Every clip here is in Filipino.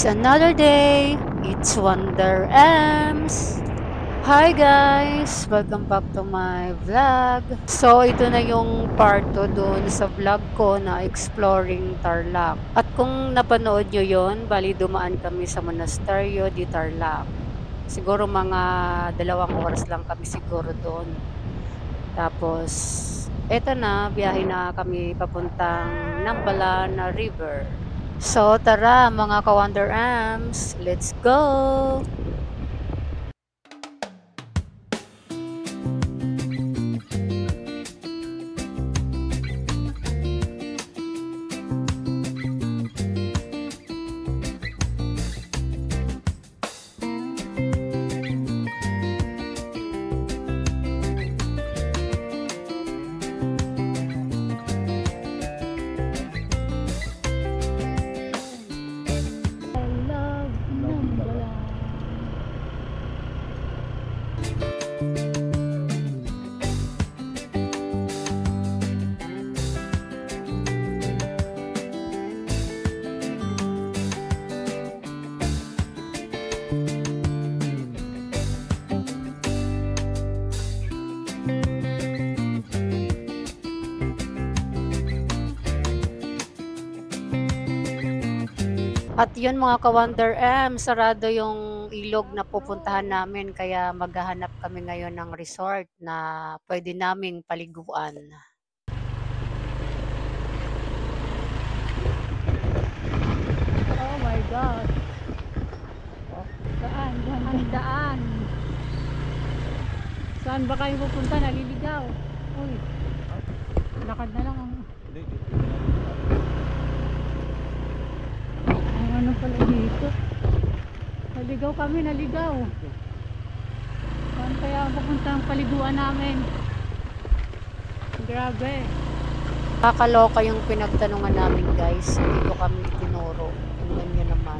It's another day. It's Wonder Ems. Hi guys! Welcome back to my vlog. So, ito na yung part 2 dun sa vlog ko na exploring Tarlac. At kung napanood nyo yon, bali dumaan kami sa Monasterio di Tarlac. Siguro mga 2 oras lang kami siguro doon. Tapos, eto na, biyahe na kami papuntang Nambalan River. So, tara mga ka-Wonder Ams, let's go! At yun mga ka-Wonder M, sarado yung ilog na pupuntahan namin kaya maghahanap kami ngayon ng resort na pwede naming paliguan. Oh my God! Saan? Ang daan. Saan ba kayo pupunta? Naliligaw. Uy, lakad na lang. Ano pala dito? Naligaw kami, naligaw. Saan kaya ang papuntang paliguan namin? Grabe. Kakaloka yung pinagtanungan namin guys. Hindi ko kami itinuro. Tingnan nyo naman.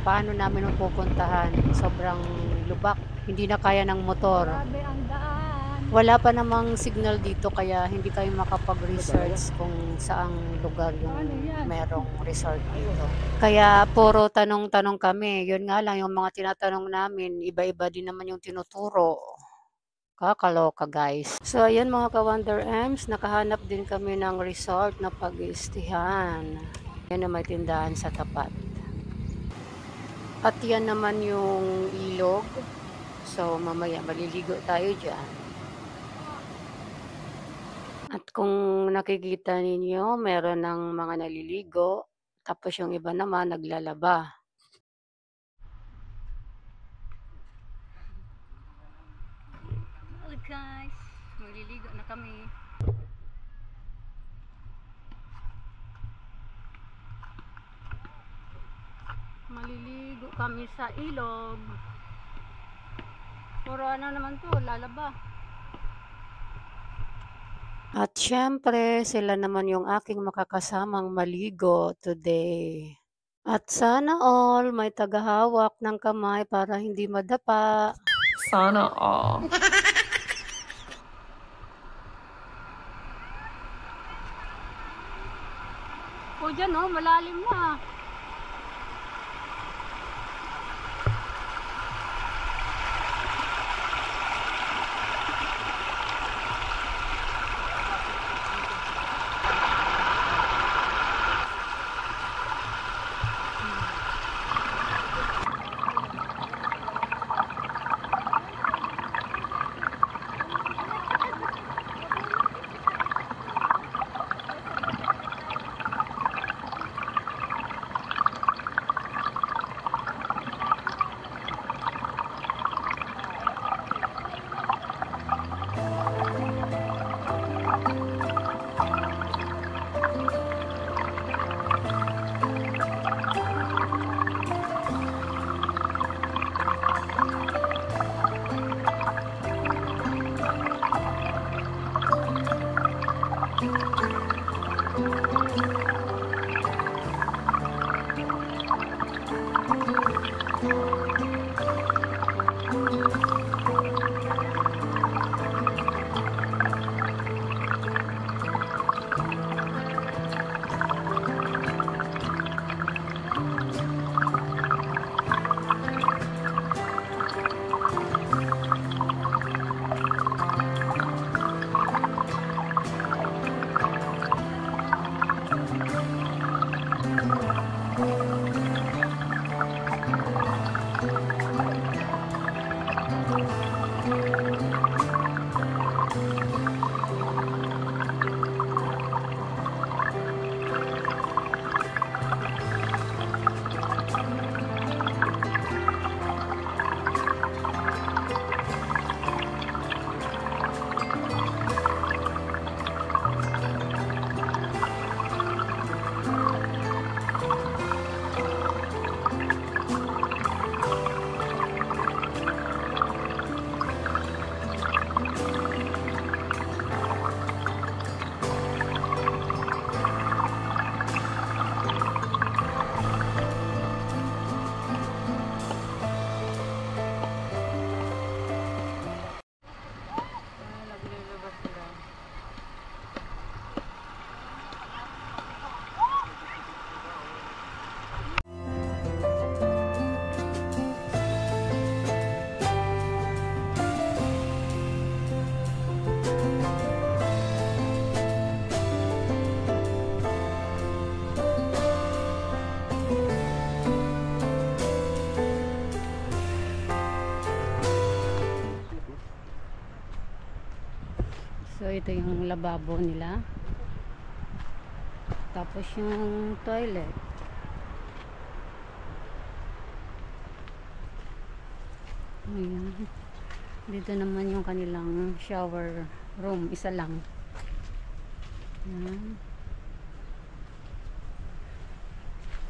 Paano namin ang pupuntahan? Sobrang lubak. Hindi na kaya ng motor. Grabe ang daan. Wala pa namang signal dito kaya hindi kayo makapag-research kung saang lugar yung merong resort dito. Kaya puro tanong-tanong kami. Yun nga lang yung mga tinatanong namin, iba-iba din naman yung tinuturo. Kakaloka guys. So ayan mga ka-Wonder Ems, nakahanap din kami ng resort na pag-iistihan. Yan na may tindahan sa tapat. At yan naman yung ilog. So mamaya maliligo tayo dyan. At kung nakikita ninyo, meron ng mga naliligo, tapos yung iba naman naglalaba. Hello guys, maliligo na kami. Maliligo kami sa ilog. Puro ano naman to, lalaba. At syempre, sila naman yung aking makakasamang maligo today. At sana all may tagahawak ng kamay para hindi madapa. Sana all. O dyan o, malalim na. ito yung lababo nila. Tapos yung toilet. Ayan. Dito naman yung kanilang shower room. Isa lang. Ayan.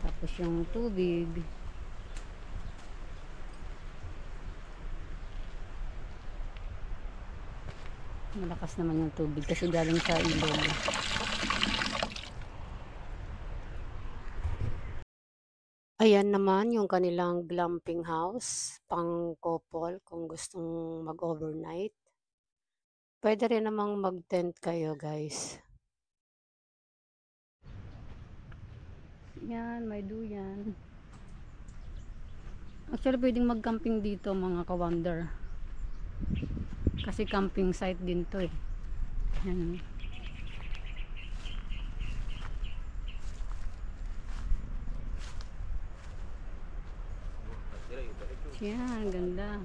Tapos yung tubig. Malakas naman yung tubig kasi galing sa ilog. Ayan naman yung kanilang glamping house, pang couple kung gustong mag-overnight. Pwede rin namang mag-tent kayo, guys. Yan, may duyan. Actually, pwedeng mag-camping dito mga ka-wonder. Kasi camping site din to eh. Yan. Yan, ganda.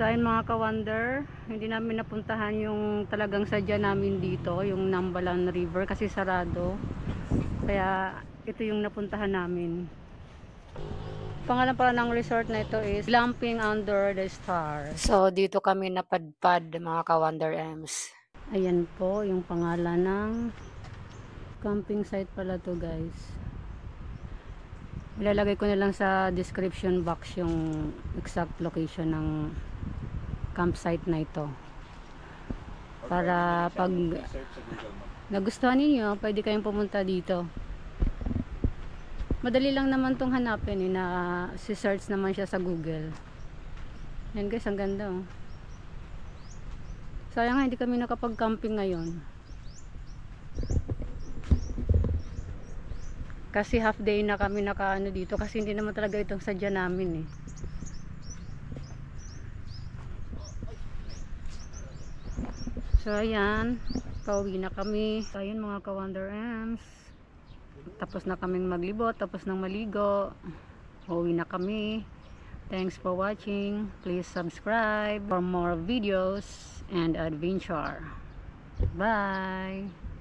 So ayun mga ka-wonder, hindi namin napuntahan yung talagang sadya namin dito, yung Nambalan River kasi sarado. Kaya ito yung napuntahan namin. Pangalan pala ng resort na ito is Glamping Under the Stars. So dito kami napadpad mga ka-wonder Ems. Ayan po yung pangalan ng camping site pala to guys. Ilalagay ko na lang sa description box yung exact location ng campsite na ito. Para pag nagustuhan ninyo, pwede kayong pumunta dito. Madali lang naman tong hanapin eh, na si-search naman siya sa Google. Yan guys, ang ganda oh. Sayang nga hindi kami nakapag-camping ngayon. Kasi half day na kami nakaano dito kasi hindi naman talaga itong sadya namin eh. So ayan, pauwi na kami. So ayan mga ka-wonder Ems. Tapos na kaming maglibot, tapos nang maligo. Pauwi na kami. Thanks for watching. Please subscribe for more videos and adventure. Bye!